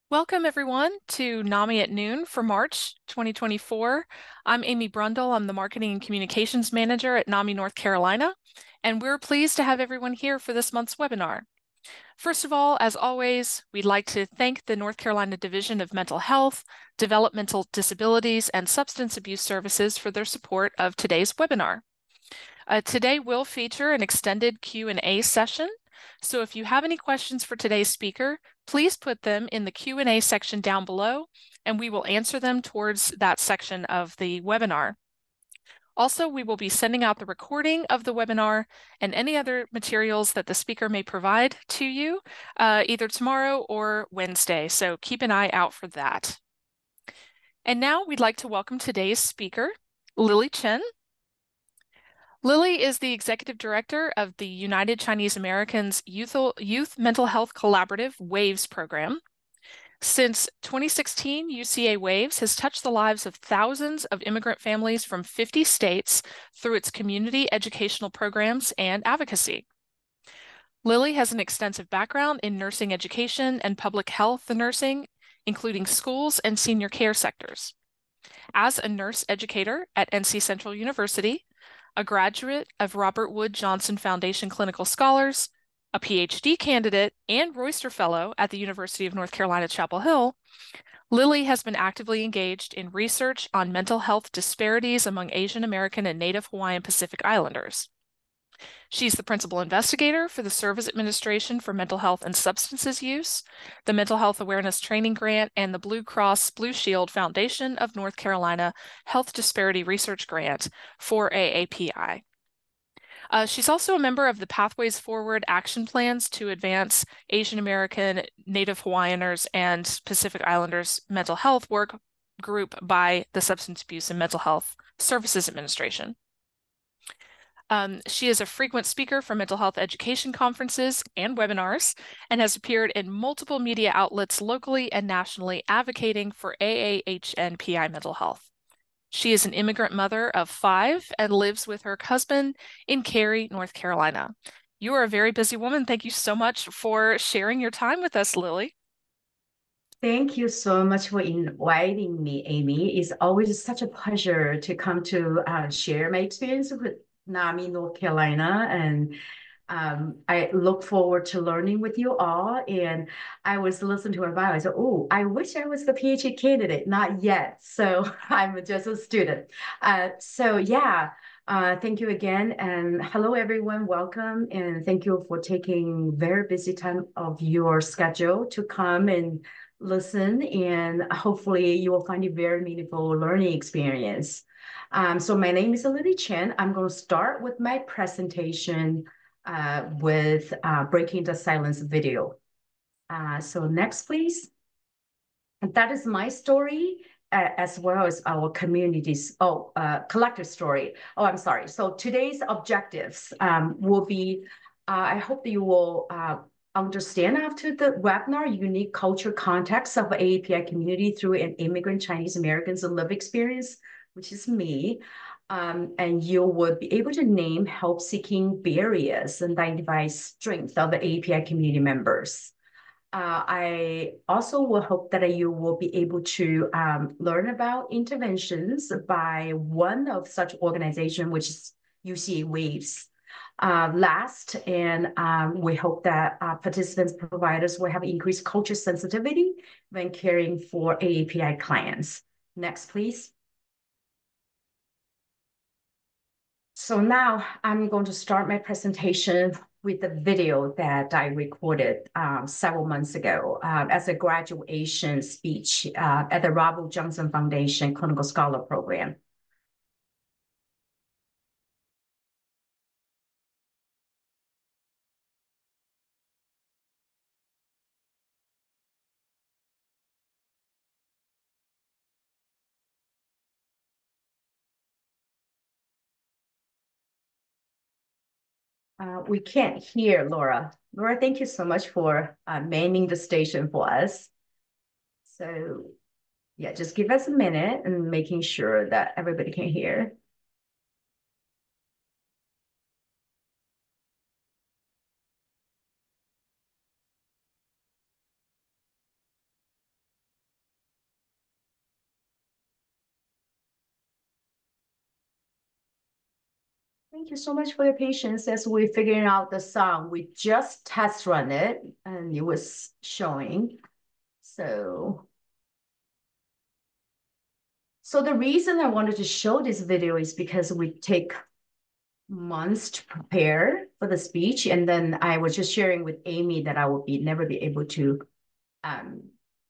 Welcome, everyone, to NAMI at Noon for March 2024. I'm Amy Brundle. I'm the Marketing and Communications Manager at NAMI North Carolina, and we're pleased to have everyone here for this month's webinar. First of all, as always, we'd like to thank the North Carolina Division of Mental Health, Developmental Disabilities, and Substance Abuse Services for their support of today's webinar. Today will feature an extended Q&A session. So if you have any questions for today's speaker, please put them in the Q&A section down below, and we will answer them towards that section of the webinar. Also, we will be sending out the recording of the webinar and any other materials that the speaker may provide to you either tomorrow or Wednesday. So keep an eye out for that. And now we'd like to welcome today's speaker, Lily Chen. Lily is the Executive Director of the United Chinese Americans Youth Mental Health Collaborative WAVES program. Since 2016, UCA WAVES has touched the lives of thousands of immigrant families from 50 states through its community educational programs and advocacy. Lily has an extensive background in nursing education and public health nursing, including schools and senior care sectors. As a nurse educator at NC Central University, a graduate of Robert Wood Johnson Foundation Clinical Scholars, a PhD candidate, and Royster Fellow at the University of North Carolina, Chapel Hill, Lily has been actively engaged in research on mental health disparities among Asian American and Native Hawaiian Pacific Islanders. She's the principal investigator for the Service Administration for Mental Health and Substances Use, the Mental Health Awareness Training Grant, and the Blue Cross Blue Shield Foundation of North Carolina Health Disparity Research Grant for AAPI. She's also a member of the Pathways Forward action plans to advance Asian American, Native Hawaiianers, and Pacific Islanders mental health work group by the Substance Abuse and Mental Health Services Administration. She is a frequent speaker for mental health education conferences and webinars and has appeared in multiple media outlets locally and nationally advocating for AAHNPI mental health. She is an immigrant mother of 5 and lives with her husband in Cary, North Carolina. You are a very busy woman. Thank you so much for sharing your time with us, Lily. Thank you so much for inviting me, Amy. It's always such a pleasure to come to share my experience with NAMI, North Carolina, and I look forward to learning with you all. And I was listening to her bio. I said, "Oh, I wish I was the PhD candidate. Not yet. So I'm just a student." Thank you again, and hello everyone. Welcome, and thank you for taking very busy time of your schedule to come and listen. And hopefully, you will find it very meaningful learning experience. So my name is Lily Chen. I'm going to start with my presentation with Breaking the Silence video. So next, please. That is my story as well as our community's collective story. Oh, I'm sorry. So today's objectives will be, I hope that you will understand after the webinar unique culture context of AAPI community through an immigrant Chinese Americans lived experience, which is me. And you would be able to name help-seeking barriers and identify strength of the AAPI community members. I also will hope that you will be able to learn about interventions by one of such organization, which is UCA WAVES. We hope that participants, providers will have increased culture sensitivity when caring for AAPI clients. Next, please. So now I'm going to start my presentation with the video that I recorded several months ago as a graduation speech at the Robert Johnson Foundation Clinical Scholar Program. We can't hear Laura. Laura, thank you so much for manning the station for us. So yeah, just give us a minute and making sure that everybody can hear. Thank you so much for your patience as we're figuring out the sound. We just test run it and it was showing. So the reason I wanted to show this video is because we take months to prepare for the speech. And then I was just sharing with Amy that I will never be able to um,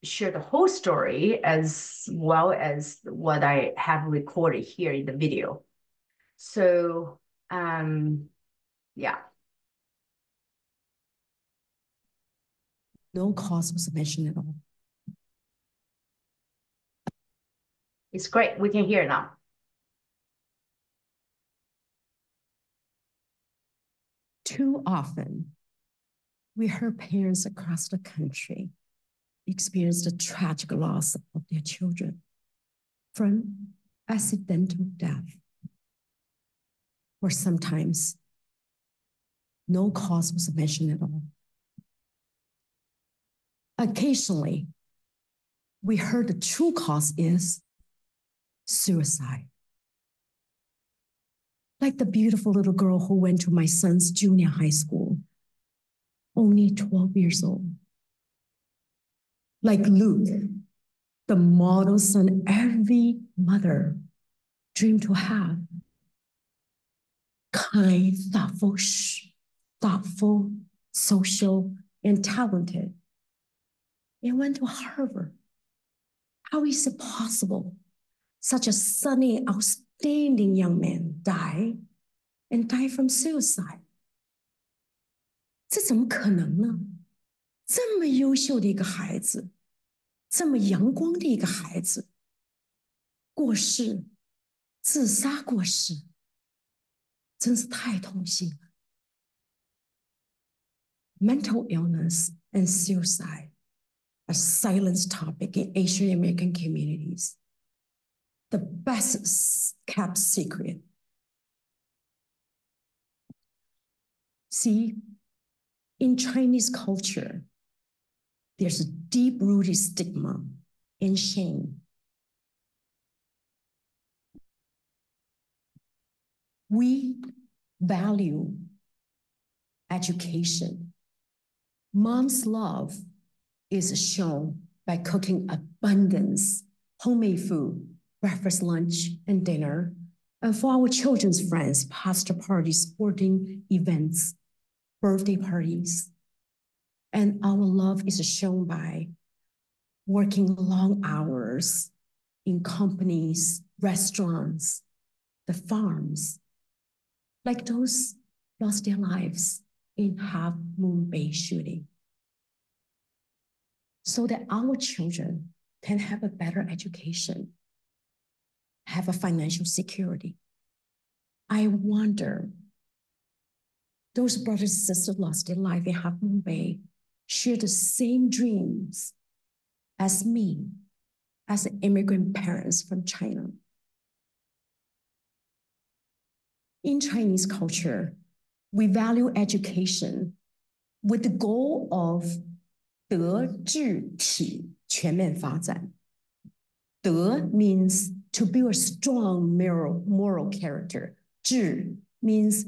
share the whole story as well as what I have recorded here in the video. So yeah. No cause was mentioned at all. It's great. We can hear now. Too often, we heard parents across the country experience the tragic loss of their children from accidental death, or sometimes no cause was mentioned at all. Occasionally, we heard the true cause is suicide. Like the beautiful little girl who went to my son's junior high school, only 12 years old. Like Luke, the model son every mother dreamed to have. Kind, thoughtful, social, and talented. And went to Harvard. How is it possible such a sunny, outstanding young man died from suicide? 这怎么可能呢？这么优秀的一个孩子，这么阳光的一个孩子，过世，自杀过世，真是太痛心了。Mental illness and suicide, a silenced topic in Asian American communities. The best kept secret. See, in Chinese culture, there's a deep-rooted stigma and shame. We value education. Mom's love is shown by cooking abundance, homemade food, breakfast, lunch, and dinner, and for our children's friends, pasta parties, sporting events, birthday parties. And our love is shown by working long hours in companies, restaurants, the farms, like those lost their lives in Half Moon Bay shooting, so that our children can have a better education, have a financial security. I wonder, those brothers and sisters lost their life in Half Moon Bay share the same dreams as me, as immigrant parents from China. In Chinese culture, we value education with the goal of 德智体全面发展. 德 means to build a strong moral character. 智 means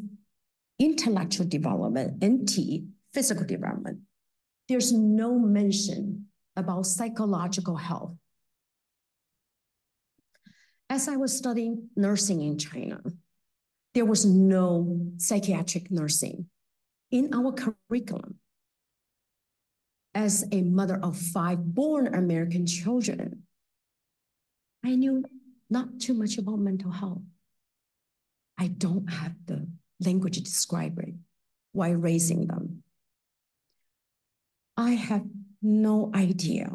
intellectual development, and 体 physical development. There's no mention about psychological health. As I was studying nursing in China, there was no psychiatric nursing in our curriculum. As a mother of 5 born American children, I knew not too much about mental health. I don't have the language to describe it while raising them. I have no idea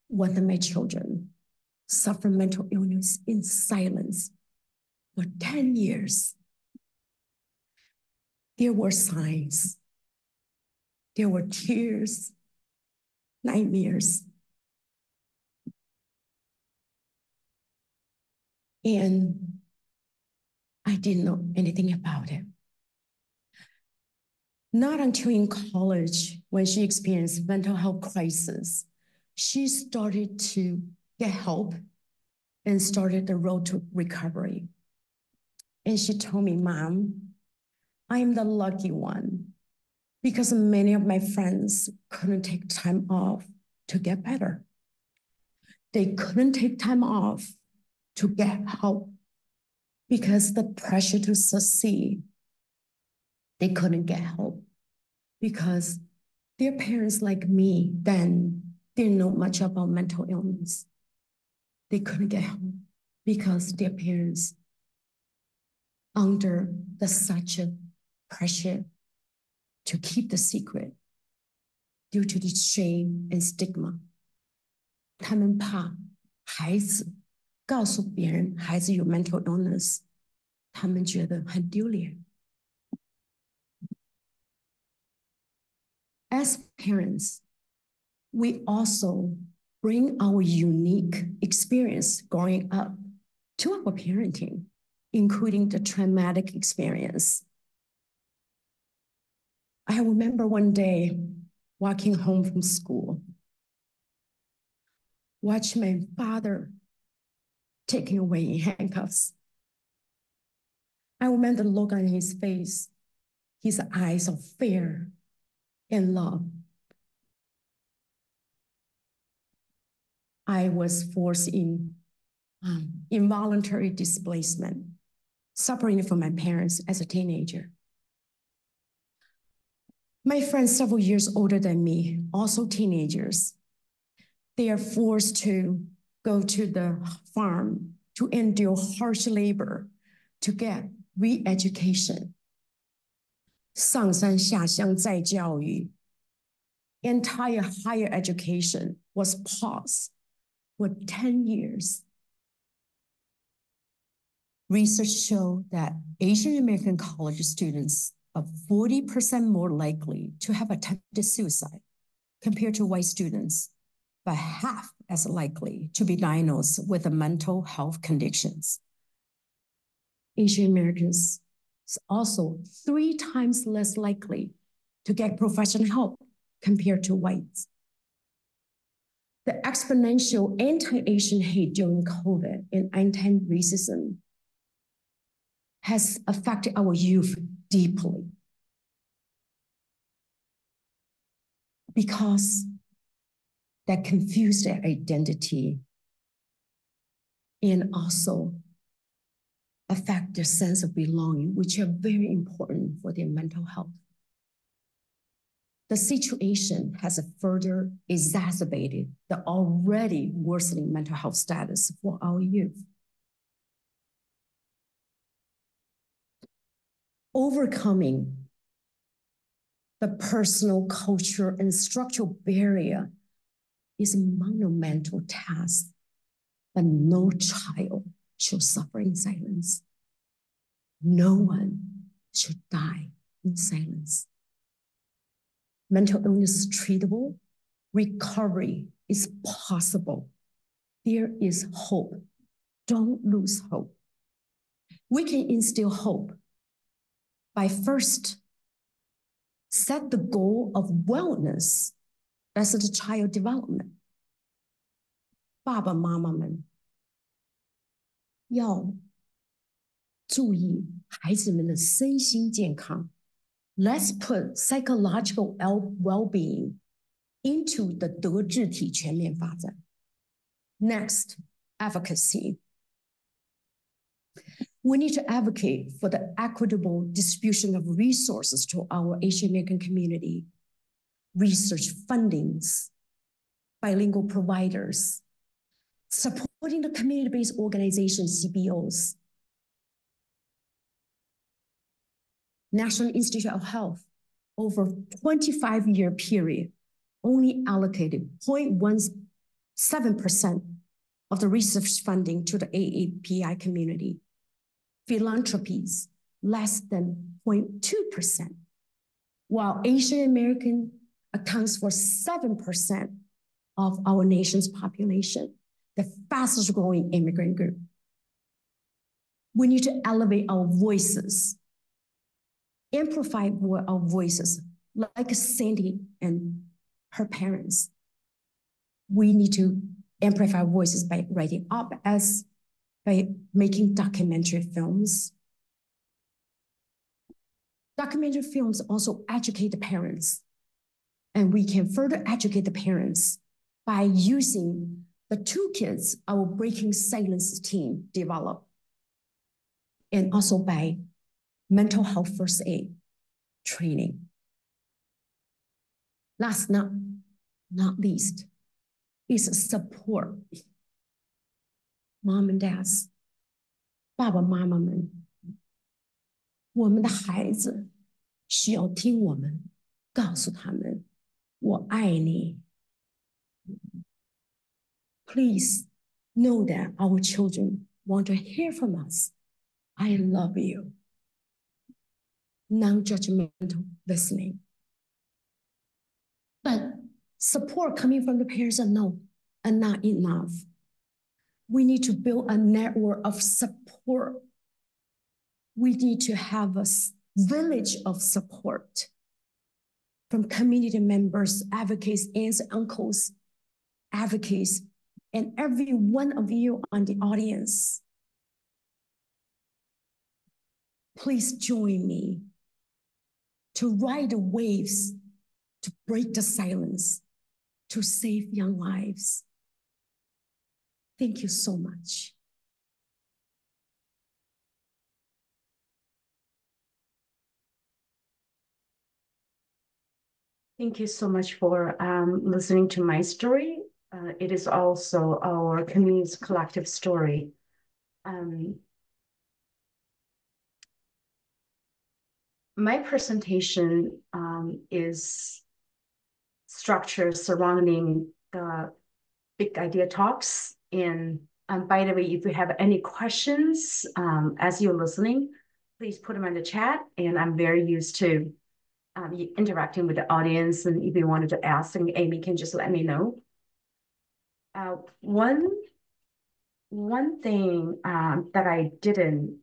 whether my children suffer mental illness in silence for 10 years. There were signs. There were tears, nightmares. And I didn't know anything about it. Not until in college, when she experienced mental health crisis, she started to get help and started the road to recovery. And she told me, Mom, I'm the lucky one because many of my friends couldn't take time off to get better. They couldn't take time off to get help because the pressure to succeed. They couldn't get help because their parents, like me, then didn't know much about mental illness. They couldn't get help because their parents under such a pressure to keep the secret due to the shame and stigma. 他们怕孩子告诉别人孩子有 mental illness，他们觉得很丢脸。As parents, we also bring our unique experience growing up to our parenting, including the traumatic experience. I remember one day walking home from school, watch my father taken away in handcuffs. I remember the look on his face, his eyes of fear and love. I was forced in involuntary displacement, separated from my parents as a teenager. My friends several years older than me, also teenagers, they are forced to go to the farm to endure harsh labor to get re-education. 上山下乡再教育 entire higher education was paused for 10 years. Research showed that Asian American college students are 40% more likely to have attempted suicide compared to white students, but half as likely to be diagnosed with mental health conditions. Asian Americans are also 3 times less likely to get professional help compared to whites. The exponential anti-Asian hate during COVID and anti-racism has affected our youth deeply because that confused their identity and also affect their sense of belonging, which are very important for their mental health. The situation has further exacerbated the already worsening mental health status for our youth. Overcoming the personal, cultural, and structural barrier is a monumental task, but no child should suffer in silence. No one should die in silence. Mental illness is treatable. Recovery is possible. There is hope. Don't lose hope. We can instill hope by first set the goal of wellness as the child development. 爸爸妈妈们要注意孩子们的身心健康。Let's put psychological well-being into the 德智体全面发展。Next, advocacy. We need to advocate for the equitable distribution of resources to our Asian American community, research fundings, bilingual providers, supporting the community-based organizations, CBOs. National Institute of Health, over 25-year period, only allocated 0.17% of the research funding to the AAPI community. Philanthropies, less than 0.2%, while Asian American accounts for 7% of our nation's population, the fastest growing immigrant group. We need to elevate our voices, amplify our voices, like Sandy and her parents. We need to amplify voices by writing op-eds, by making documentary films. Documentary films also educate the parents, and we can further educate the parents by using the toolkits our Breaking Silence team developed, and also by mental health first aid training. Last not least is support. Mom and dads, 爸爸妈妈们，我们的孩子需要听我们告诉他们，我爱你。Please know that our children want to hear from us. I love you. Non-judgmental listening. But support coming from the parents are not enough. We need to build a network of support. We need to have a village of support from community members, advocates, aunts, uncles, advocates, and every one of you on the audience. Please join me to ride the waves, to break the silence, to save young lives. Thank you so much. Thank you so much for listening to my story. It is also our community's collective story. My presentation is structured surrounding the big idea talks. And by the way, if you have any questions as you're listening, please put them in the chat. And I'm very used to interacting with the audience. And if you wanted to ask, then Amy can just let me know. One thing that I didn't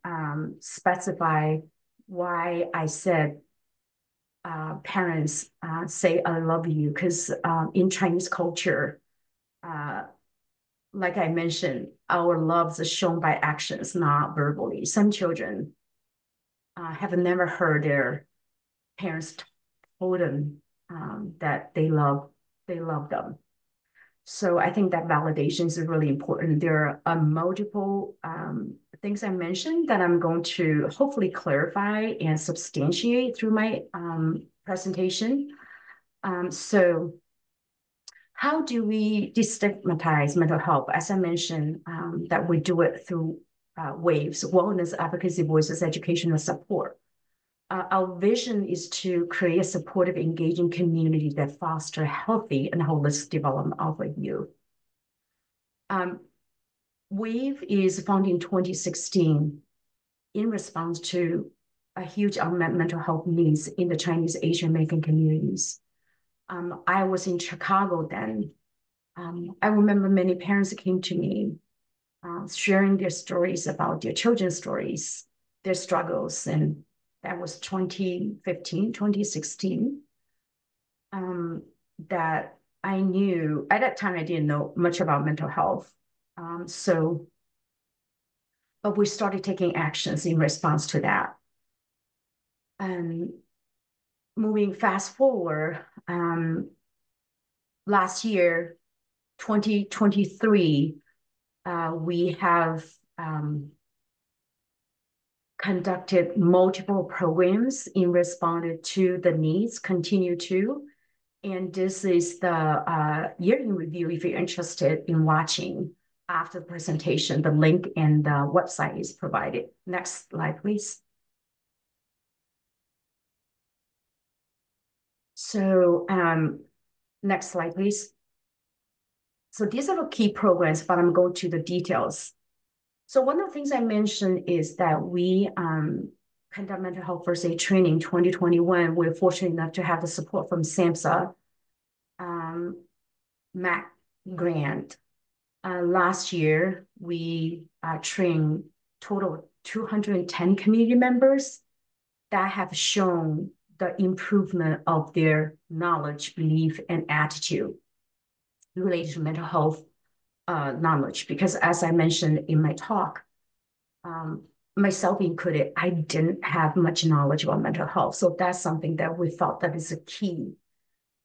specify why I said parents say I love you, because in Chinese culture, like I mentioned, our loves are shown by actions, not verbally. Some children have never heard their parents told them that they love them. So I think that validation is really important. There are multiple things I mentioned that I'm going to hopefully clarify and substantiate through my presentation. So how do we destigmatize mental health? As I mentioned, that we do it through waves: wellness, advocacy, voices, educational support. Our vision is to create a supportive, engaging community that fosters healthy and holistic development of a youth. WAVE is founded in 2016 in response to a huge unmet mental health needs in the Chinese Asian American communities. I was in Chicago then. I remember many parents came to me sharing their stories about their children's stories, their struggles, and that was 2015, 2016, that I knew, at that time I didn't know much about mental health. But we started taking actions in response to that. And moving fast forward, last year, 2023, we have conducted multiple programs in response to the needs, continue to. And this is the yearly review if you're interested in watching after the presentation. The link and the website is provided. Next slide, please. So next slide, please. So these are the key programs, but I'm going to the details. So one of the things I mentioned is that we conduct mental health first aid training 2021. We're fortunate enough to have the support from SAMHSA MAC grant. Last year, we trained total 210 community members that have shown the improvement of their knowledge, belief, and attitude related to mental health knowledge. Because as I mentioned in my talk, myself included, I didn't have much knowledge about mental health. So that's something that we felt that is a key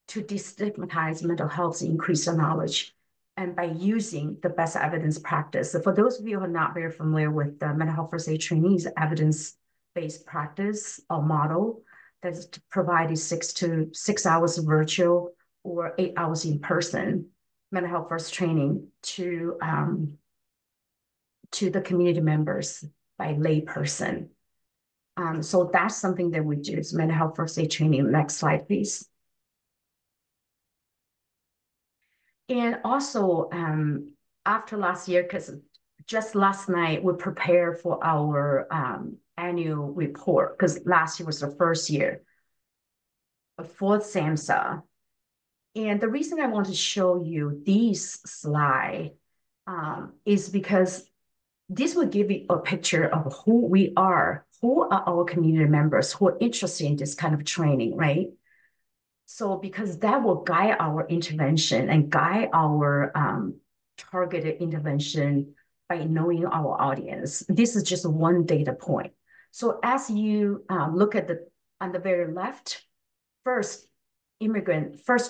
to destigmatize mental health, increase the knowledge, and by using the best evidence practice. So for those of you who are not very familiar with the mental health first aid trainees evidence-based practice or model that is provided 6 hours virtual or 8 hours in person mental health first training to the community members by lay person. So that's something that we do is mental health first aid training. Next slide, please. And also, after last year, because just last night we prepared for our annual report, because last year was the first year for SAMHSA. And the reason I want to show you these slide is because this will give you a picture of who we are, who are our community members who are interested in this kind of training, right? So because that will guide our intervention and guide our targeted intervention by knowing our audience. This is just one data point. So as you look at on the very left, first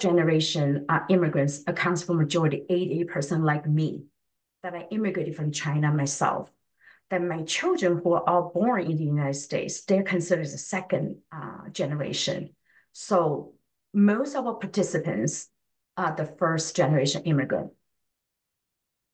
generation immigrants accounts for majority, 88% like me, that I immigrated from China myself. Then my children who are all born in the United States, they're considered the second generation. So most of our participants are the first generation immigrant.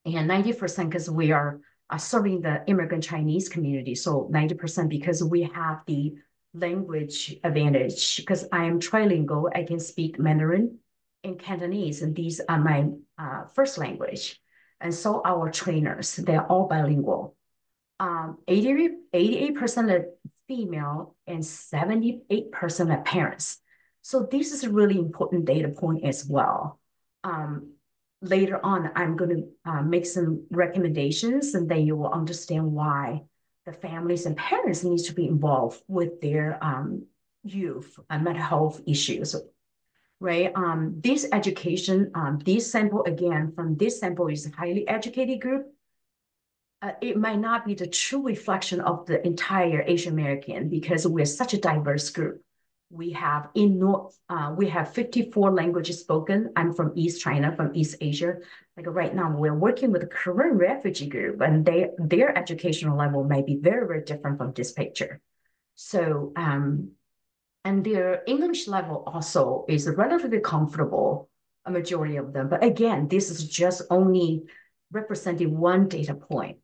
And 90% because we are serving the immigrant Chinese community. So 90% because we have the language advantage because I am trilingual. I can speak Mandarin and Cantonese, and these are my first language. And so our trainers, they're all bilingual. 88% are female and 78% are parents. So this is a really important data point as well. Later on, I'm going to make some recommendations, and then you will understand why the families and parents need to be involved with their youth and mental health issues, right? This education, this sample, again, from this sample is a highly educated group. It might not be the true reflection of the entire Asian American because we're such a diverse group. We have we have 54 languages spoken. I'm from East China, from East Asia. Like right now, we're working with a Korean refugee group, and their educational level may be very, very different from this picture. So, and their English level also is relatively comfortable, a majority of them. But again, this is just only representing one data point.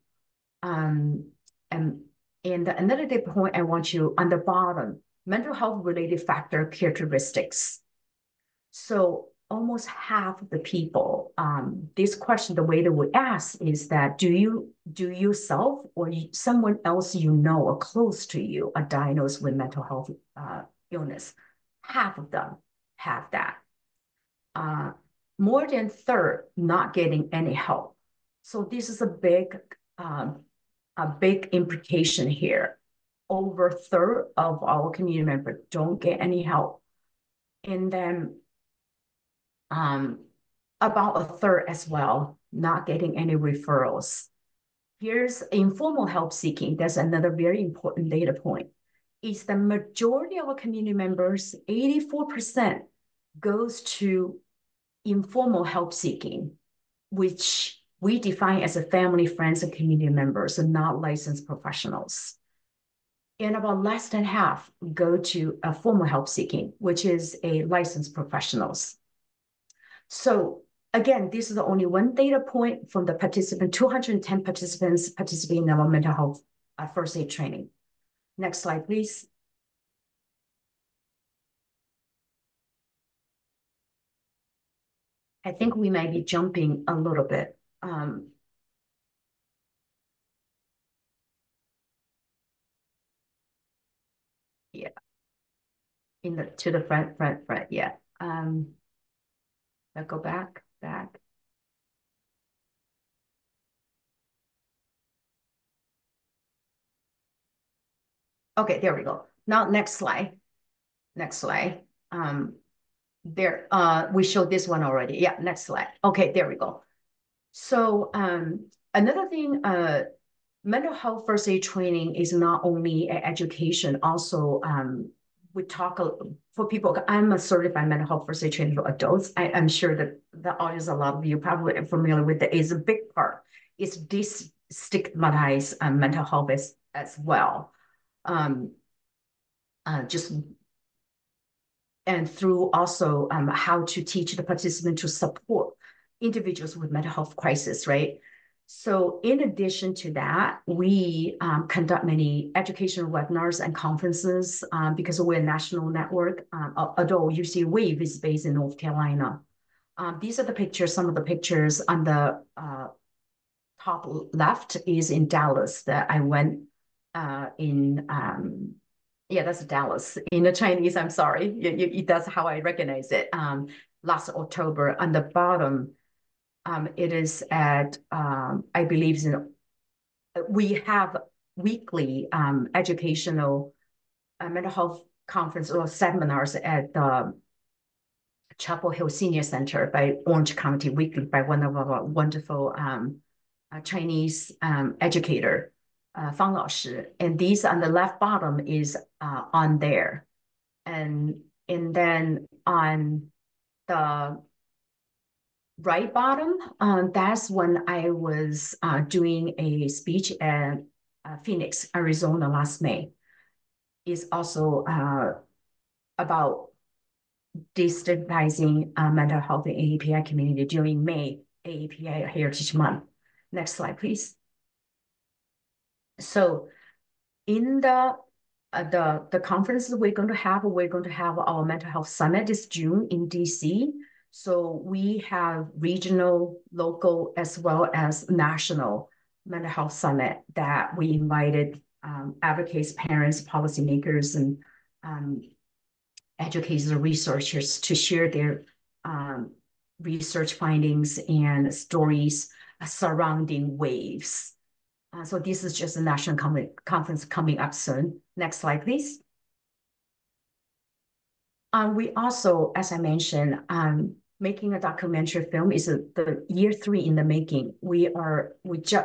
And another data point I want you on the bottom, mental health related factor characteristics. So almost half of the people, this question, the way that we ask is that do you yourself or someone else you know or close to you are diagnosed with mental health illness? Half of them have that. More than a third not getting any help. So this is a big implication here. Over a third of our community members don't get any help. And then about a third as well, not getting any referrals. Here's informal help seeking. That's another very important data point. Is the majority of our community members, 84%, goes to informal help seeking, which we define as a family, friends, and community members, and not licensed professionals. And about less than half go to a formal help seeking, which is a licensed professionals. So again, this is only one data point from the 210 participants participating in our mental health first aid training. Next slide, please. I think we might be jumping a little bit. Yeah, to the front, yeah. I'll go back. Okay, there we go. Now, next slide. There, we showed this one already. Yeah, next slide. Okay, there we go. So another thing mental health first aid training is not only education, also we talk for people. I'm a certified mental health first aid trainer for adults. I'm sure that the audience, a lot of you probably are familiar with it, is a big part. It's destigmatize mental health as well. Just and through also how to teach the participant to support individuals with mental health crisis, right? So in addition to that, we conduct many educational webinars and conferences because we're a national network. Although UC Wave is based in North Carolina. These are the pictures, some of the pictures on the top left is in Dallas that I went in yeah, that's Dallas. In the Chinese, I'm sorry. That's how I recognize it. Last October. On the bottom, it is at, I believe, we have weekly educational mental health conference or seminars at the Chapel Hill Senior Center by Orange County weekly by one of our wonderful Chinese educator. 方老师, and these on the left bottom is on there, and then on the right bottom, that's when I was doing a speech at Phoenix, Arizona last May. Is also about destigmatizing mental health in AAPI community during May AAPI Heritage Month. Next slide, please. So in the conferences we're going to have our mental health summit this June in DC. So we have regional, local, as well as national mental health summit that we invited advocates, parents, policymakers, and educators and researchers to share their research findings and stories surrounding waves. So this is just a national conference coming up soon. Next slide, please. We also, as I mentioned, making a documentary film is the year 3 in the making.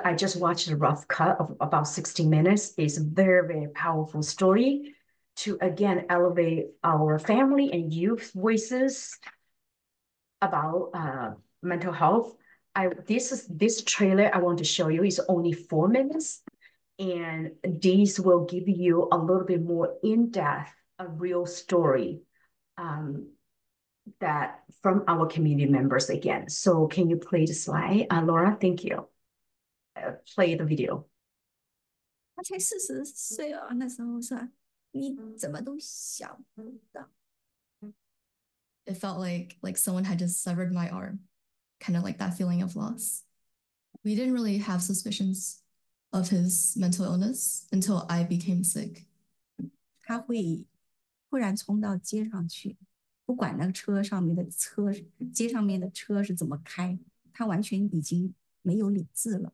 I just watched a rough cut of about 60 minutes. It's a very, very powerful story to again elevate our family and youth voices about mental health. This trailer I want to show you is only 4 minutes, and these will give you a little bit more in-depth, a real story that from our community members again. So can you play the slide, Laura? Thank you. Play the video. 他才40岁啊，那时候是吧？你怎么都想不到。It felt like someone had just severed my arm, kind of like that feeling of loss. We didn't really have suspicions of his mental illness until I became sick. 他会突然冲到街上去，不管那个街上面的车是怎么开，他完全已经没有理智了。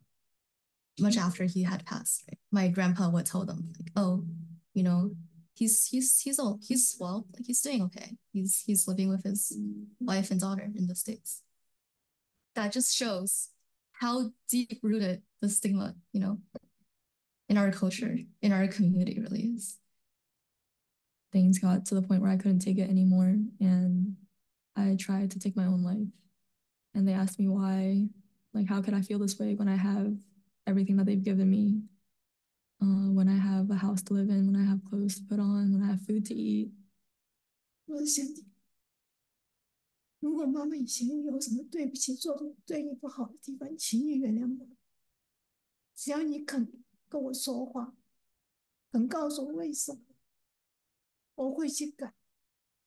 Much after he had passed, right? My grandpa would tell them, like, "Oh, you know, he's doing okay. He's living with his wife and daughter in the States." That just shows how deep rooted the stigma, you know, in our culture, in our community really is. Things got to the point where I couldn't take it anymore, and I tried to take my own life. And they asked me why, like, how could I feel this way when I have everything that they've given me, when I have a house to live in, when I have clothes to put on, when I have food to eat. 我想你，如果妈妈以前有什么对不起做的对你不好的地方，请你原谅我。只要你肯跟我说话，肯告诉我为什么，我会去改。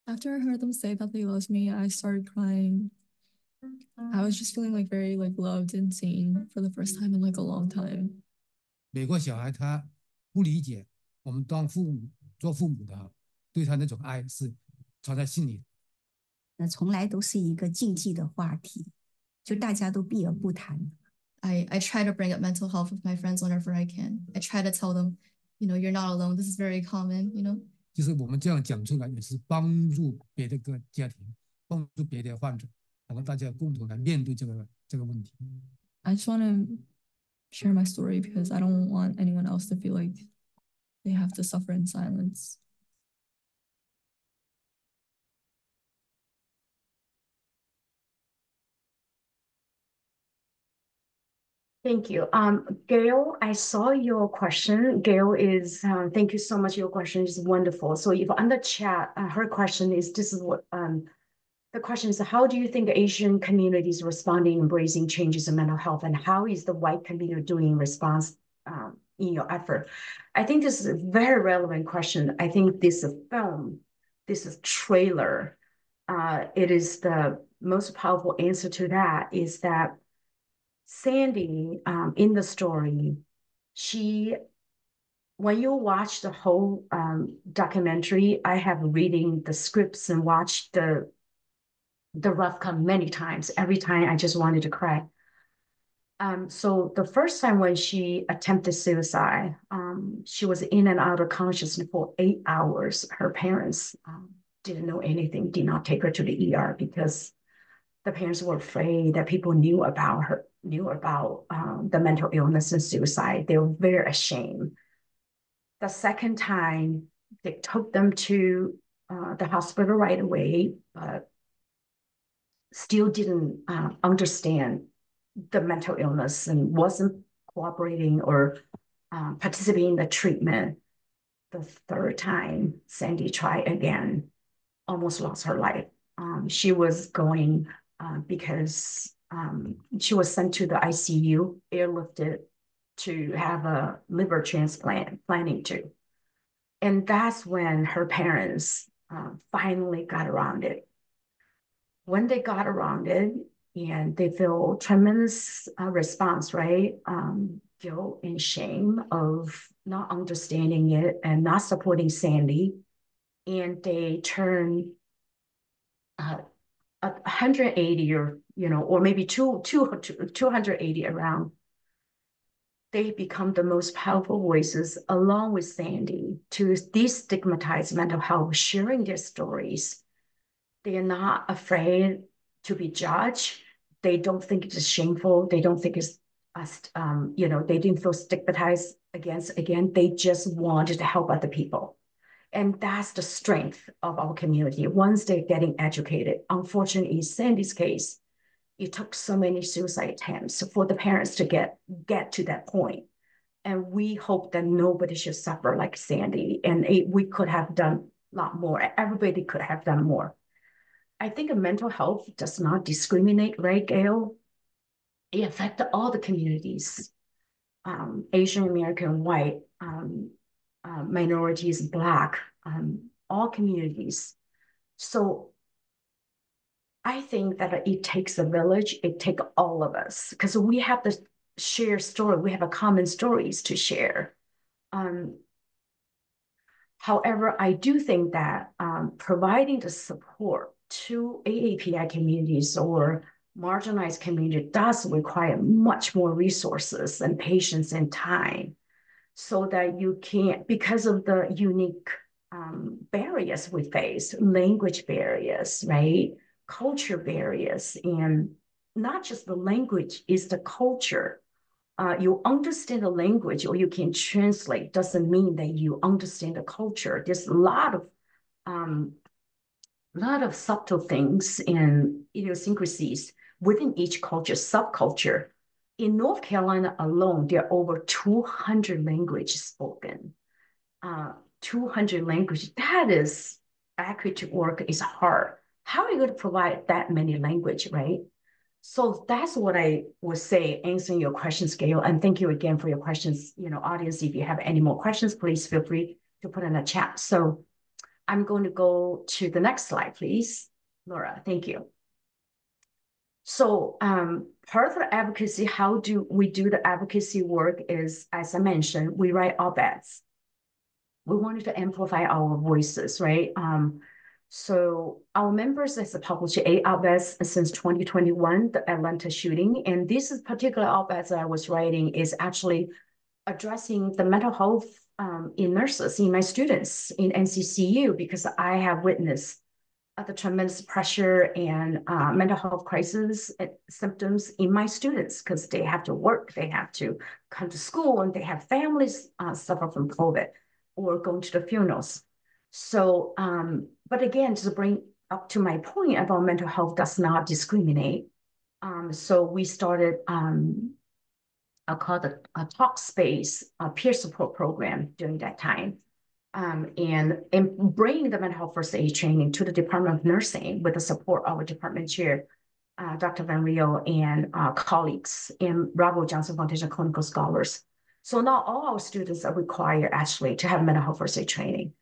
After I heard them say that they loved me, I started crying. I was just feeling like very loved and seen for the first time in like a long time. 美国小孩他不理解我们当做父母的对他那种爱是藏在心里。那从来都是一个禁忌的话题，就大家都避而不谈。I try to bring up mental health with my friends whenever I can. I try to tell them, you know, you're not alone. This is very common, you know. 就是我们这样讲出来，也是帮助别的个家庭，帮助别的患者，然后大家共同来面对这个问题。I just want to share my story because I don't want anyone else to feel like they have to suffer in silence. Thank you. Gail, I saw your question. Gail is, thank you so much. Your question is wonderful. So if on the chat, her question is, this is what, the question is, how do you think Asian communities responding, embracing changes in mental health, and how is the white community doing in response in your effort? I think this is a very relevant question. I think this film, this is trailer, it is the most powerful answer to that is that Sandy, in the story, when you watch the whole documentary, I have reading the scripts and watched the rough cut many times. Every time I just wanted to cry. So the first time when she attempted suicide, she was in and out of consciousness for 8 hours. Her parents didn't know anything, did not take her to the ER because the parents were afraid that people knew about the mental illness and suicide. They were very ashamed. The second time, they took them to the hospital right away, but still didn't understand the mental illness and wasn't cooperating or participating in the treatment. The third time, Sandy tried again, almost lost her life. She was going because she was sent to the ICU, airlifted to have a liver transplant, planning to. And that's when her parents finally got around it. When they got around it, and they feel tremendous response, right? Guilt and shame of not understanding it and not supporting Sandy. And they turn 180 or maybe 280 around. They become the most powerful voices along with Sandy to destigmatize mental health, sharing their stories. They are not afraid to be judged. They don't think it's shameful. They don't think it's, they didn't feel stigmatized against, again, they just wanted to help other people. And that's the strength of our community. Once they're getting educated, unfortunately, in Sandy's case, it took so many suicide attempts for the parents to get to that point. And we hope that nobody should suffer like Sandy. And we could have done a lot more. Everybody could have done more. I think mental health does not discriminate, right, Gail? It affects all the communities, Asian American, white, minorities, Black, all communities. So I think that it takes a village, it takes all of us, because we have the shared story, we have a common stories to share. However, I do think that providing the support to AAPI communities or marginalized community does require much more resources and patience and time so that you can, because of the unique barriers we face, language barriers, right? Culture barriers, and not just the language, is the culture. You understand the language or you can translate doesn't mean that you understand the culture. There's a lot of subtle things and idiosyncrasies within each culture, subculture. In North Carolina alone, there are over 200 languages spoken. 200 languages, that is accurate to work, is hard. How are you going to provide that many language, right? So that's what I would say, answering your questions, Gail. And thank you again for your questions. Audience, if you have any more questions, please feel free to put in the chat. So I'm going to go to the next slide, please. Laura, thank you. So part of the advocacy, how do we do the advocacy work is, as I mentioned, we write op-eds. We wanted to amplify our voices, right? So our members has published 8 op-eds since 2021, the Atlanta shooting. And this is particular op-eds that I was writing is actually addressing the mental health in nurses, in my students in NCCU, because I have witnessed the tremendous pressure and mental health crisis symptoms in my students because they have to work, they have to come to school, and they have families suffer from COVID or going to the funerals. So, but again, to bring up to my point about mental health does not discriminate. So we started I call it a talk space, a peer support program during that time. And bring the mental health first aid training to the Department of Nursing with the support of our department chair, Dr. Van Rio, and colleagues and Robert Johnson Foundation clinical scholars. So not all our students are required actually to have mental health first aid training.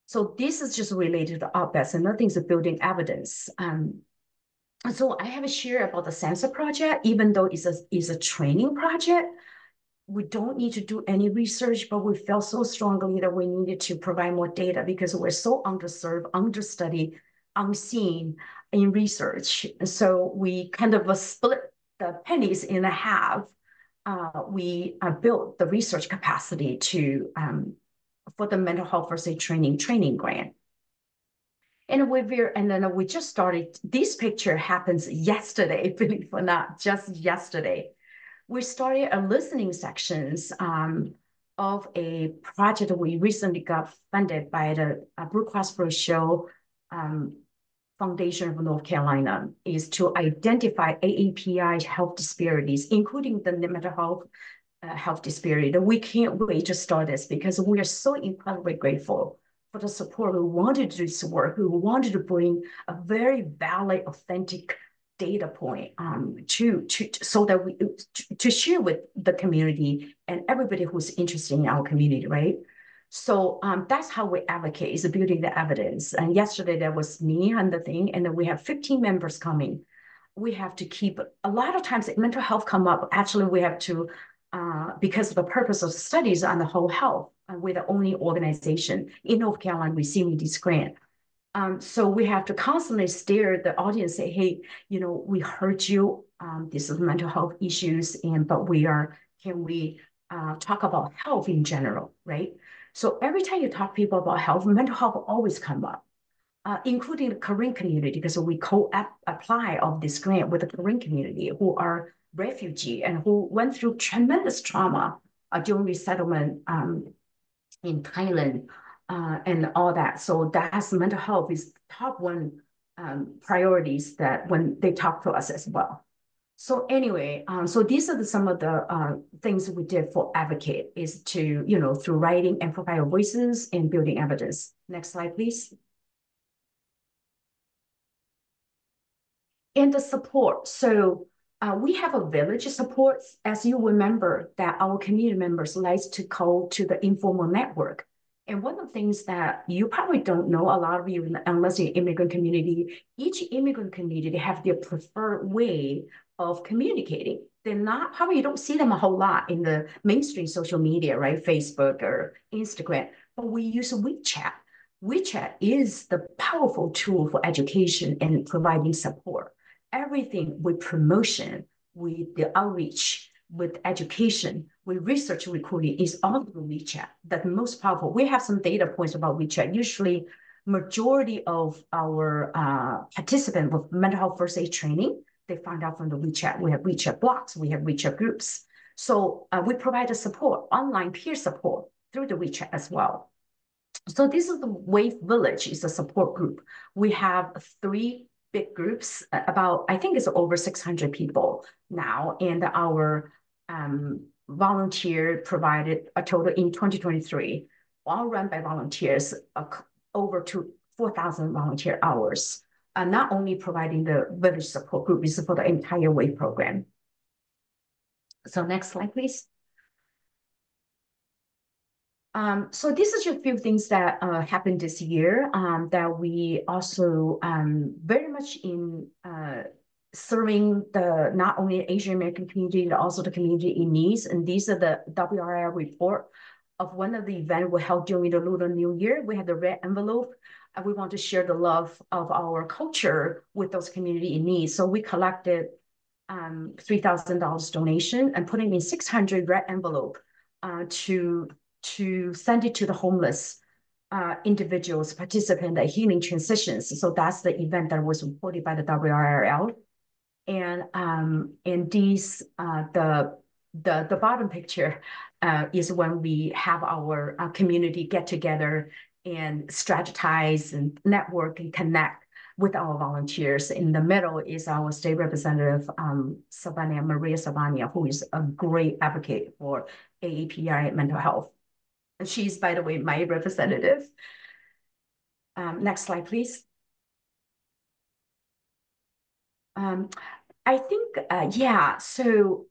So this is just related to OPS and nothing's building evidence. So I have a share about the sensor project, even though it's a training project. We don't need to do any research, but we felt so strongly that we needed to provide more data because we're so underserved, understudied, unseen in research. So we kind of split the pennies in half. We built the research capacity to for the mental health first aid training grant. And then we just started. This picture happens yesterday, believe it or not, just yesterday. We started a listening sections of a project we recently got funded by the Blue Cross Blue Shield Foundation of North Carolina, is to identify AAPI health disparities, including the mental health disparity. We can't wait to start this because we are so incredibly grateful for the support who wanted to do this work, who wanted to bring a very valid, authentic data point so that we to share with the community and everybody who's interested in our community, right? So that's how we advocate, is building the evidence. And yesterday there was me on the thing, and then we have 15 members coming. We have to keep, a lot of times mental health come up, actually we have to, because of the purpose of studies on the whole health, we're the only organization in North Carolina receiving this grant. So we have to constantly steer the audience, say, hey, we heard you, this is mental health issues, but can we talk about health in general, right? So every time you talk to people about health, mental health will always come up, including the Korean community, because we co-apply of this grant with the Korean community who are refugee and who went through tremendous trauma during resettlement in Thailand and all that. So that's mental health is top one priorities that when they talk to us as well. So anyway, so these are some of the things we did for Advocate, is to, through writing, amplify our voices and building evidence. Next slide, please. And the support. So we have a village support. As you remember, that our community members like to call to the informal network. And one of the things that you probably don't know, a lot of you, unless you're immigrant community, each immigrant community have their preferred way of communicating. They're not, probably you don't see them a whole lot in the mainstream social media, right? Facebook or Instagram, but we use WeChat. WeChat is the powerful tool for education and providing support. Everything with promotion, with the outreach, with education, with research recruiting is all through WeChat. That's most powerful. We have some data points about WeChat. Usually, majority of our participants with mental health first aid training, they find out from the WeChat. We have WeChat blocks, we have WeChat groups. So we provide the support, online peer support through the WeChat as well. So this is the Wave Village, is a support group. We have 3 big groups, about, I think it's over 600 people now, and our volunteer provided a total in 2023, all run by volunteers, over 4,000 volunteer hours, not only providing the village support group, is for the entire WAVE program. So next slide, please. So this is just a few things that happened this year that we also very much in serving the not only Asian American community, but also the community in needs. And these are the WRI report of one of the events we held during the Lunar New Year. We had the red envelope. And we want to share the love of our culture with those community in need. So we collected $3,000 donation and put it in 600 red envelope to send it to the homeless individuals participate in healing transitions. So that's the event that was reported by the WRL. And these the bottom picture is when we have our community get together and strategize and network and connect with our volunteers. In the middle is our state representative, Maria Savania, who is a great advocate for AAPI mental health. And she's, by the way, my representative. Next slide, please. I think, yeah, so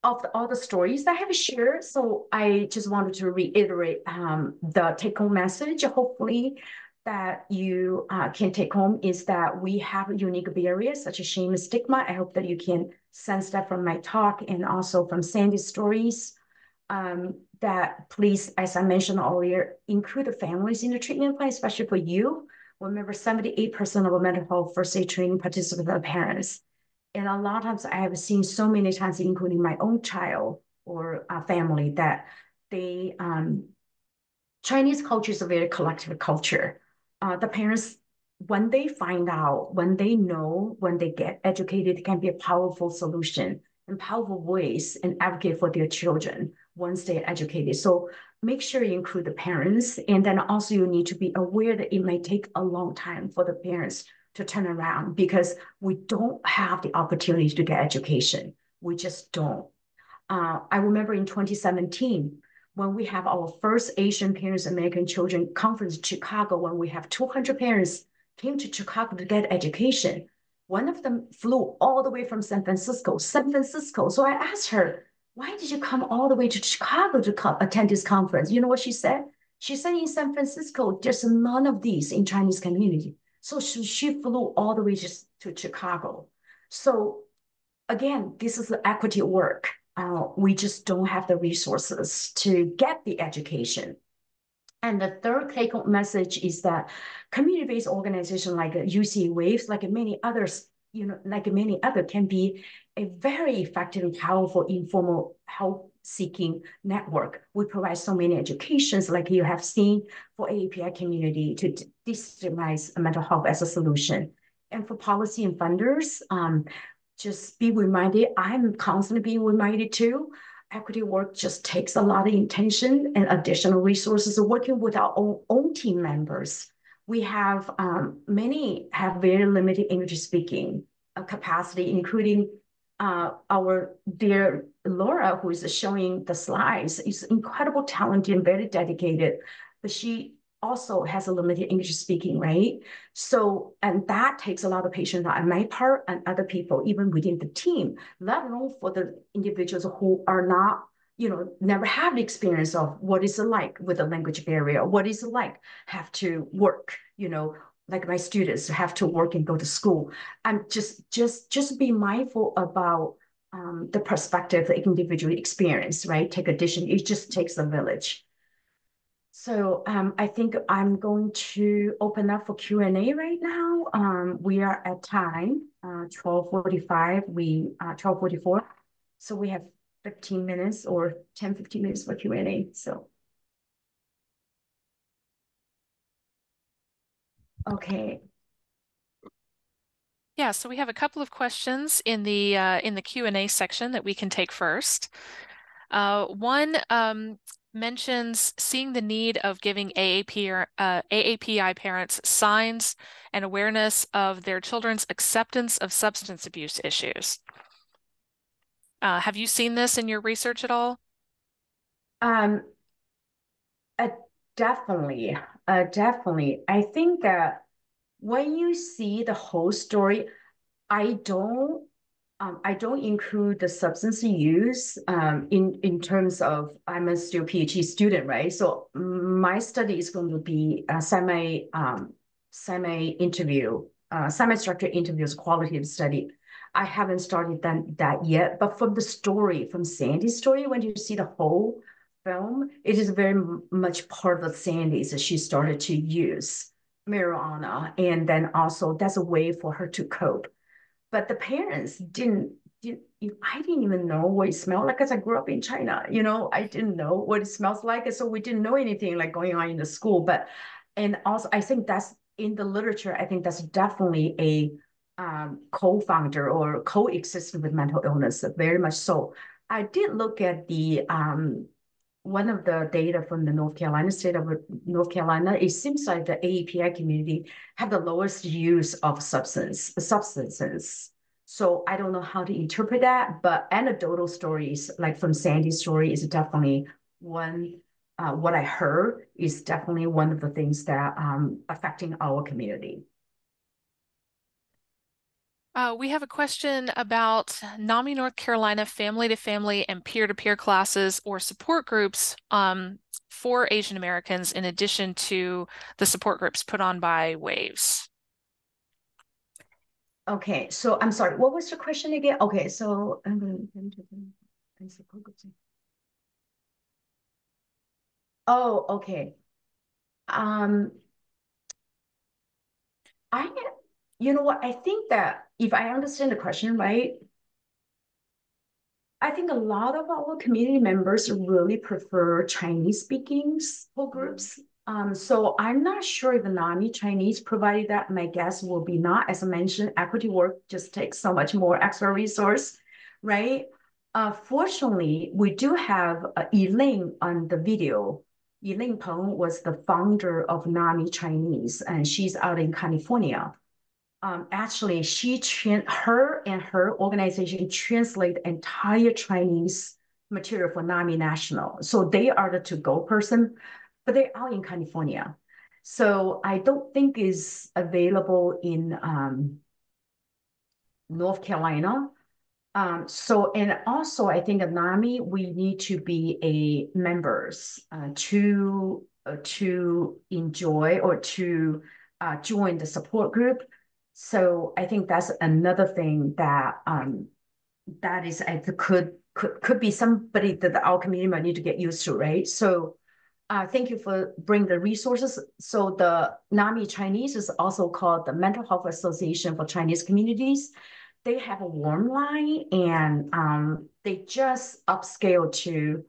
all the stories that I have shared, so I just wanted to reiterate the take-home message, hopefully, that you can take home is that we have unique barriers such as shame and stigma. I hope that you can sense that from my talk and also from Sandy's stories. That please, as I mentioned earlier, include the families in the treatment plan, especially for you. Remember, 78% of mental health first aid training participants are parents. And a lot of times I have seen so many times, including my own child or family, that they, Chinese culture is a very collective culture. The parents, when they find out, when they know, when they get educated, it can be a powerful solution and powerful voice and advocate for their children once they're educated. So make sure you include the parents. And then also you need to be aware that it may take a long time for the parents to turn around because we don't have the opportunity to get education. We just don't. I remember in 2017, when we have our first Asian Parents American Children Conference in Chicago, when we have 200 parents came to Chicago to get education. One of them flew all the way from San Francisco. So I asked her, why did you come all the way to Chicago to attend this conference? You know what she said? She said in San Francisco, there's none of these in Chinese community. So she flew all the way just to Chicago. So again, this is the equity work. We just don't have the resources to get the education. And the third take-home message is that community-based organizations like UC Waves, like many others, can be a very effective and powerful informal help-seeking network. We provide so many educations, like you have seen, for AAPI community to destigmatize mental health as a solution. And for policy and funders, just be reminded, I'm constantly being reminded too, equity work just takes a lot of intention and additional resources of working with our own team members. We have, many have very limited English speaking capacity, including our dear Laura, who is showing the slides, is incredible talented and very dedicated, but she also has a limited English speaking, right? So, and that takes a lot of patience on my part and other people, even within the team, let alone for the individuals who are not, never have the experience of what is it like with a language barrier, what is it like have to work, like my students have to work and go to school. And just be mindful about the perspective, the individual experience, right? Take addition, it just takes a village. So I think I'm going to open up for Q&A right now. We are at time, 12:45, 12:44. So we have 15 minutes or 10, 15 minutes for Q&A, so. Okay. Yeah, so we have a couple of questions in the Q&A section that we can take first. One mentions seeing the need of giving AAPI parents signs and awareness of their children's acceptance of substance abuse issues. Have you seen this in your research at all? Definitely. I think that when you see the whole story, I don't include the substance use in terms of I'm a still PhD student, right? So my study is going to be a semi-structured interviews, qualitative study. I haven't started that yet, but from the story, from Sandy's story, when you see the whole film, it is very much part of Sandy's that she started to use marijuana, and then also that's a way for her to cope. But the parents didn't I didn't even know what it smelled like because I grew up in China. You know, I didn't know what it smells like. So we didn't know anything like going on in the school. But, and also I think that's in the literature, I think that's definitely a co-founder or coexisting with mental illness, very much so. I did look at the one of the data from the North Carolina state of North Carolina. It seems like the AAPI community have the lowest use of substances. So I don't know how to interpret that, but anecdotal stories like from Sandy's story is definitely one. What I heard is definitely one of the things that affecting our community. We have a question about NAMI North Carolina family-to-family and peer-to-peer classes or support groups for Asian Americans in addition to the support groups put on by Waves. Okay, so I'm sorry, what was the question again? Okay, so I'm going to the support groups. Oh, okay. You know what? I think that if I understand the question right, I think a lot of our community members really prefer Chinese speaking support groups. So I'm not sure if the NAMI Chinese provided that. My guess will be not. As I mentioned, equity work just takes so much more extra resource, right? Fortunately, we do have Elaine on the video. Elaine Peng was the founder of NAMI Chinese, and she's out in California. Actually, her and her organization translate entire Chinese material for NAMI National. So they are the to-go person, but they're out in California. So I don't think is available in North Carolina. And also I think at NAMI, we need to be a members to enjoy or to join the support group. So I think that's another thing that that is could be somebody that our community might need to get used to, right? So thank you for bringing the resources. So the NAMI Chinese is also called the Mental Health Association for Chinese Communities. They have a warm line and they just upscale to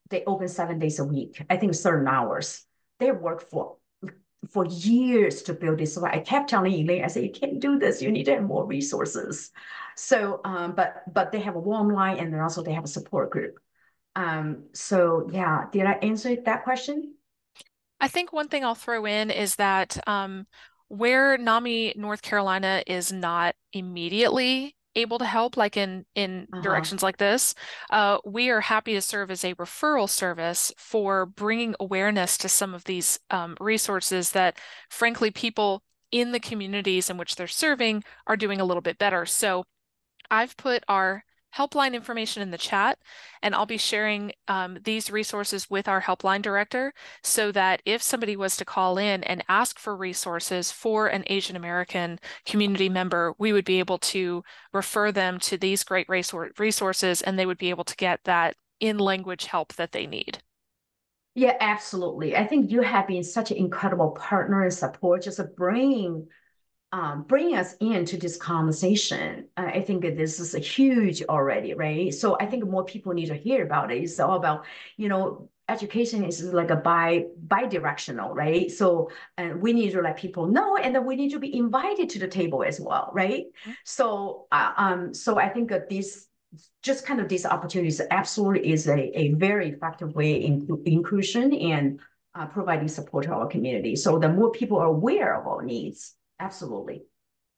they open 7 days a week. I think certain hours. They work for years to build this. So I kept telling Elaine, I said, you can't do this. You need to have more resources. So, but they have a warm line and then also they have a support group. So yeah, did I answer that question? I think one thing I'll throw in is that where NAMI North Carolina is not immediately able to help, like in directions like this, we are happy to serve as a referral service for bringing awareness to some of these resources that, frankly, people in the communities in which they're serving are doing a little bit better. So I've put our helpline information in the chat, and I'll be sharing these resources with our helpline director so that if somebody was to call in and ask for resources for an Asian American community member, we would be able to refer them to these great resources and they would be able to get that in-language help that they need. Yeah, absolutely. I think you have been such an incredible partner and support, just bring us into this conversation. I think this is a huge already, right? So I think more people need to hear about it. It's all about, education is like a bi-directional, right? So and we need to let people know, and then we need to be invited to the table as well, right? So so I think that just kind of these opportunities absolutely is a very effective way in inclusion and providing support to our community. So the more people are aware of our needs, absolutely.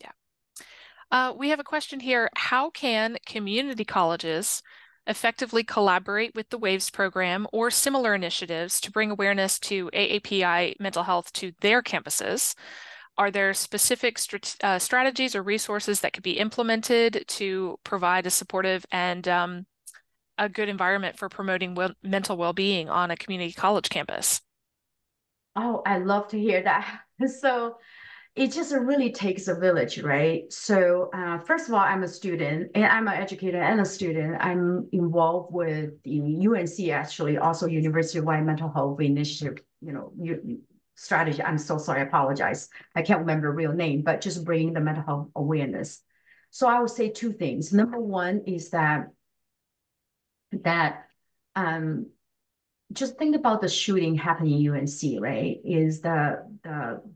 Yeah. We have a question here. How can community colleges effectively collaborate with the WAVES program or similar initiatives to bring awareness to AAPI mental health to their campuses? Are there specific strategies or resources that could be implemented to provide a supportive and a good environment for promoting mental well-being on a community college campus? Oh, I love to hear that. So it just really takes a village, right? So first of all, I'm a student and I'm an educator and a student. I'm involved with the UNC, actually, also University-wide Mental Health Initiative, strategy. I'm so sorry, I apologize. I can't remember the real name, but just bringing the mental health awareness. So I would say two things. Number one is that just think about the shooting happening in UNC, right? Is the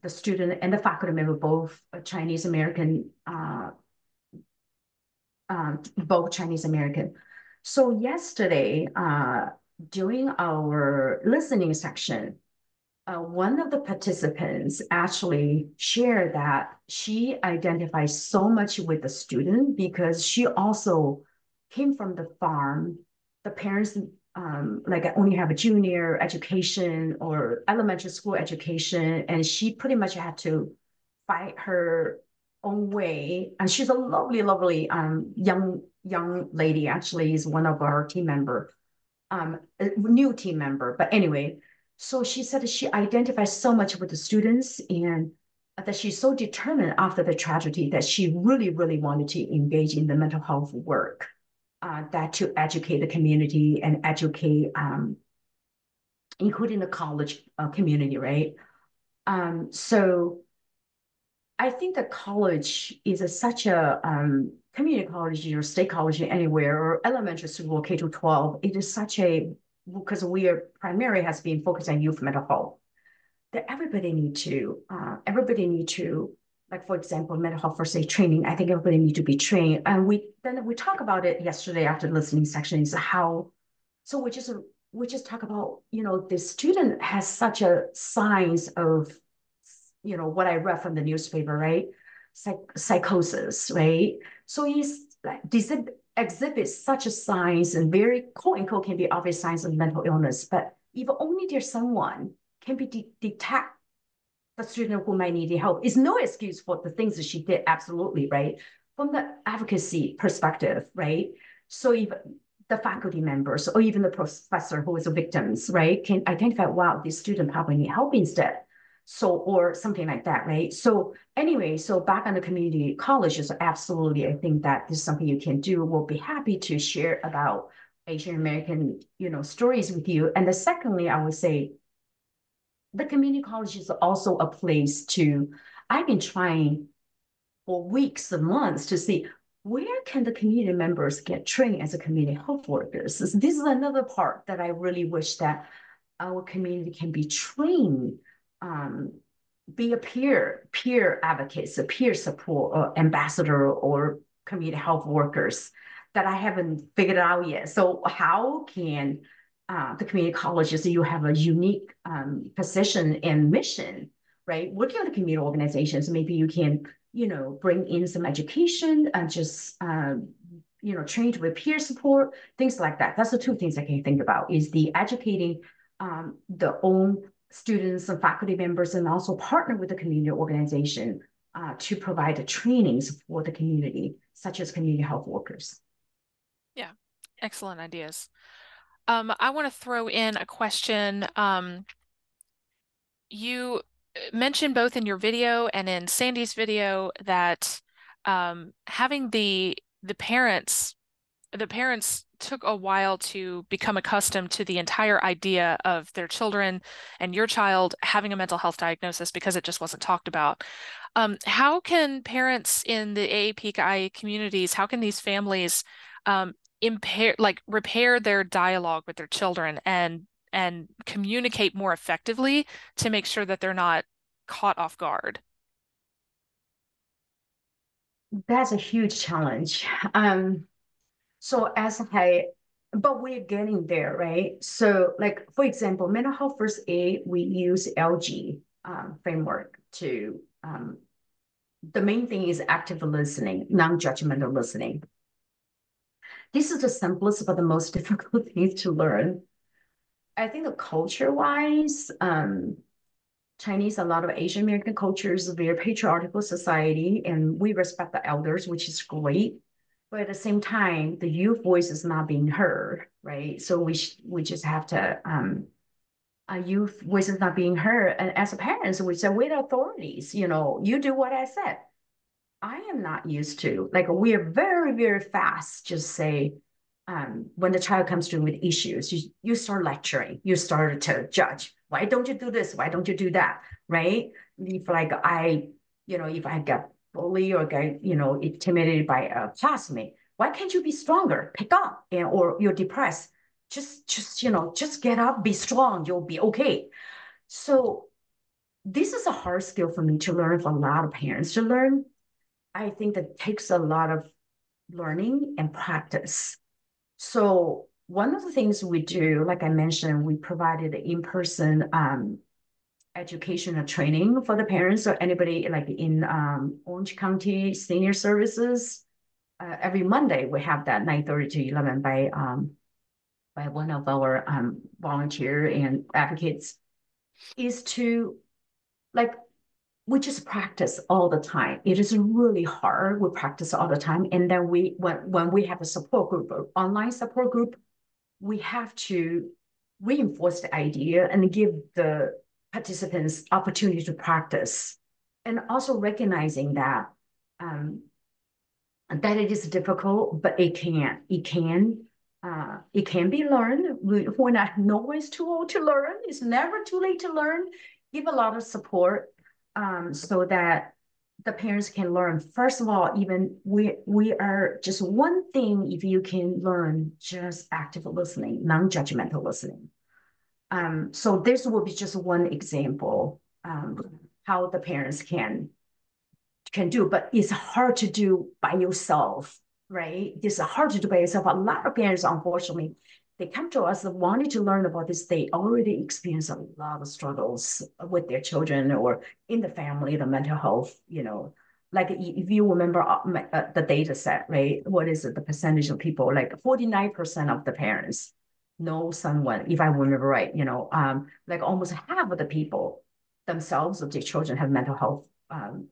student and the faculty member both Chinese American, both Chinese American. So yesterday, during our listening section, one of the participants actually shared that she identifies so much with the student because she also came from the farm. The parents like only have a junior education or elementary school education, and she pretty much had to fight her own way. And she's a lovely, lovely young lady. Actually, is one of our team member, a new team member. But anyway, so she said that she identifies so much with the students and that she's so determined after the tragedy that she really, really wanted to engage in the mental health work, that to educate the community and educate, including the college community, right? So I think that college is such a community college or state college anywhere or elementary school K to 12. It is such a, because we are primarily has been focused on youth mental health, that everybody need to, like for example, mental health first aid training. I think everybody need to be trained. And we talk about it yesterday after the listening section is how, so we just talk about, the student has such a signs of, what I read from the newspaper, right? Psychosis, right? So he's like exhibits such a signs and very quote unquote can be obvious signs of mental illness, but if only there's someone can be detect the student who might need help is no excuse for the things that she did, absolutely, right? From the advocacy perspective, right? So if the faculty members or even the professor who is a victims, right, can identify, wow, this student probably need help instead. So, or something like that, right? So anyway, so back on the community colleges, absolutely, I think that this is something you can do. We'll be happy to share about Asian American, stories with you. And the secondly, I would say the community college is also a place to, I've been trying for weeks and months to see where can the community members get trained as a community health workers. This is another part that I really wish that our community can be trained, be a peer advocates, a peer support or ambassador or community health workers that I haven't figured out yet. So how can the community colleges, you have a unique position and mission, right? Working with the community organizations, maybe you can, bring in some education and just, train with peer support, things like that. That's the two things I can think about is the educating the own students and faculty members and also partner with the community organization to provide the trainings for the community, such as community health workers. Yeah, excellent ideas. I want to throw in a question. You mentioned both in your video and in Sandy's video that having the parents took a while to become accustomed to the entire idea of their children and your child having a mental health diagnosis because it just wasn't talked about. How can parents in the AAPI communities, how can these families repair their dialogue with their children and communicate more effectively to make sure that they're not caught off guard? That's a huge challenge. So but we're getting there, right? So like, for example, mental health first aid, we use LG framework to, the main thing is active listening, non-judgmental listening. This is the simplest but the most difficult thing to learn. I think the culture-wise, Chinese, a lot of Asian American cultures, very patriarchal society, and we respect the elders, which is great. But at the same time, the youth voice is not being heard, right? So we just have to, a youth voice is not being heard. And as a parents, we say, we're the authorities, you do what I said. I am not used to, like, we are very, very fast, just say, when the child comes to with issues, you start lecturing, you start to judge. Why don't you do this? Why don't you do that? Right? If like if I got bullied or get, intimidated by a classmate, why can't you be stronger? Pick up, or you're depressed. Just get up, be strong, you'll be okay. So this is a hard skill for me to learn, for a lot of parents to learn. I think that takes a lot of learning and practice. So one of the things we do, like I mentioned, we provided in-person educational training for the parents or anybody like in Orange County Senior Services. Every Monday we have that 9:30 to 11 by one of our volunteer and advocates, is to like we just practice all the time. It is really hard. We practice all the time. And then when we have a support group, or online support group, we have to reinforce the idea and give the participants opportunity to practice. And also recognizing that it is difficult, but it can be learned. We're not, no one's too old to learn. It's never too late to learn. Give a lot of support so that the parents can learn. First of all, even we are just one thing, if you can learn just active listening, non-judgmental listening. So this will be just one example how the parents can do, but it's hard to do by yourself, right? It's hard to do by yourself. A lot of parents, unfortunately, they come to us wanting to learn about this. They already experience a lot of struggles with their children or in the family, the mental health, like if you remember the data set, right? What is it, the percentage of people, like 49% of the parents know someone, if I remember right, like almost half of the people themselves or their children have mental health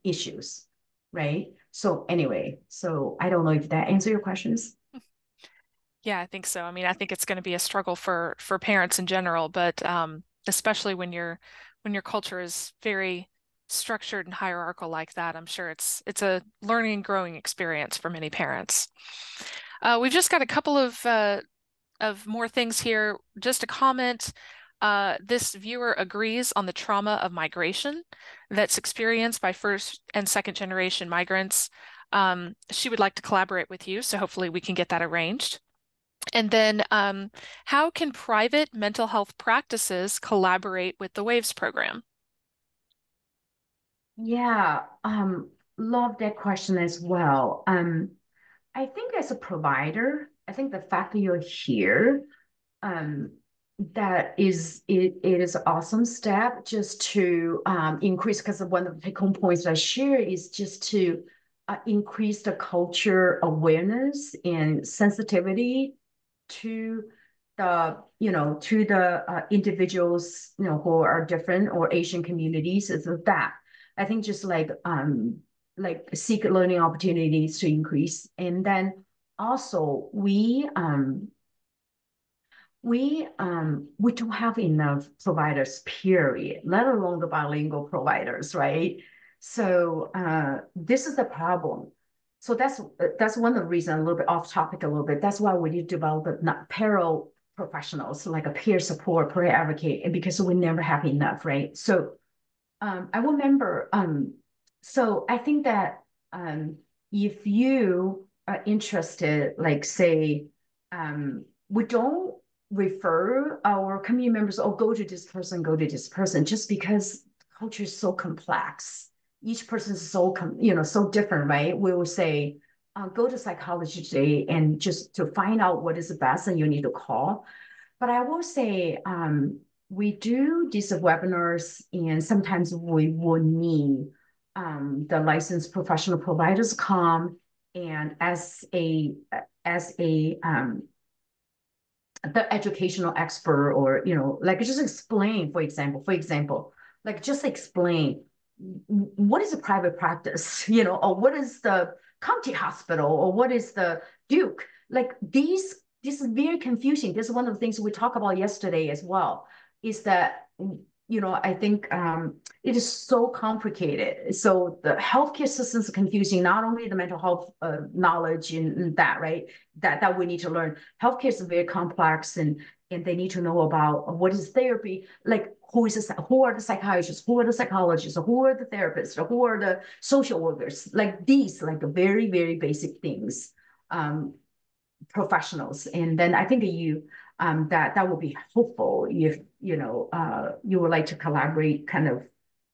issues, right? So anyway, so I don't know if that answers your questions. Yeah, I think so. I mean, I think it's going to be a struggle for parents in general, but especially when your culture is very structured and hierarchical like that, I'm sure it's a learning and growing experience for many parents. We've just got a couple of more things here. Just a comment. This viewer agrees on the trauma of migration that's experienced by first and second generation migrants. She would like to collaborate with you, so hopefully we can get that arranged. And then how can private mental health practices collaborate with the WAVES program? Yeah, love that question as well. I think as a provider, I think the fact that you're here, um, that it is an awesome step just to increase, because one of the take home points I share is just to increase the culture awareness and sensitivity to the individuals, who are different or Asian communities. Is that I think just like seek learning opportunities to increase. And then also we don't have enough providers, period, let alone the bilingual providers, right? So this is the problem. So that's one of the reasons, a little bit off topic a little bit. That's why we need to develop not parallel professionals, like a peer support, peer advocate, and because we never have enough, right? So I remember, so I think that if you are interested, like say, we don't refer our community members, oh, go to this person, go to this person, just because culture is so complex. Each person is so, so different, right? We will say, go to psychology today and just to find out what is the best and you need to call. But I will say, we do these webinars and sometimes we will need the licensed professional providers come and as a the educational expert, or like just explain, for example, like just explain what is a private practice, or what is the county hospital, or what is the Duke, like this is very confusing. This is one of the things we talked about yesterday as well, is that I think it is so complicated. So the healthcare system is confusing, not only the mental health knowledge and that, right? That we need to learn. Healthcare is very complex, and and they need to know about what is therapy, like who are the psychiatrists, who are the psychologists, who are the therapists, who are the social workers, like these, like very, very basic things, professionals. And then I think that will be helpful if, you would like to collaborate, kind of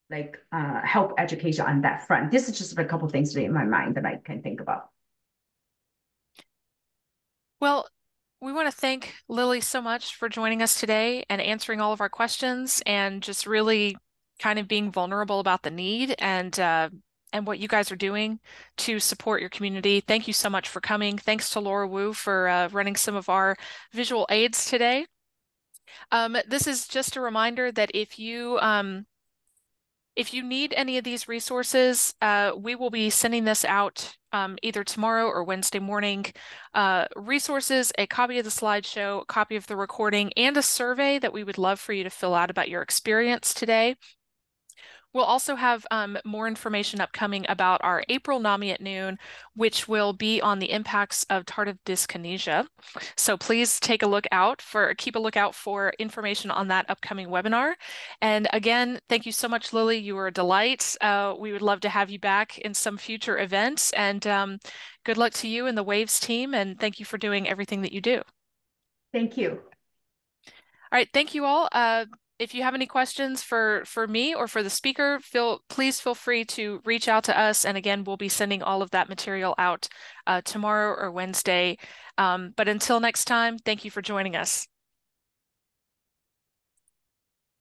like help education on that front. This is just a couple of things in my mind that I can think about. Well, we want to thank Lily so much for joining us today and answering all of our questions and just really kind of being vulnerable about the need and what you guys are doing to support your community. Thank you so much for coming. Thanks to Laura Wu for running some of our visual aids today. This is just a reminder that if you need any of these resources, we will be sending this out either tomorrow or Wednesday morning. Resources, a copy of the slideshow, a copy of the recording, and a survey that we would love for you to fill out about your experience today. We'll also have more information upcoming about our April NAMI at noon, which will be on the impacts of tardive dyskinesia. So please keep a lookout for information on that upcoming webinar. And again, thank you so much, Lily. You were a delight. We would love to have you back in some future events. And good luck to you and the WAVES team. And thank you for doing everything that you do. Thank you. All right, thank you all. If you have any questions for me or for the speaker, please feel free to reach out to us. And again, we'll be sending all of that material out tomorrow or Wednesday. But until next time, thank you for joining us.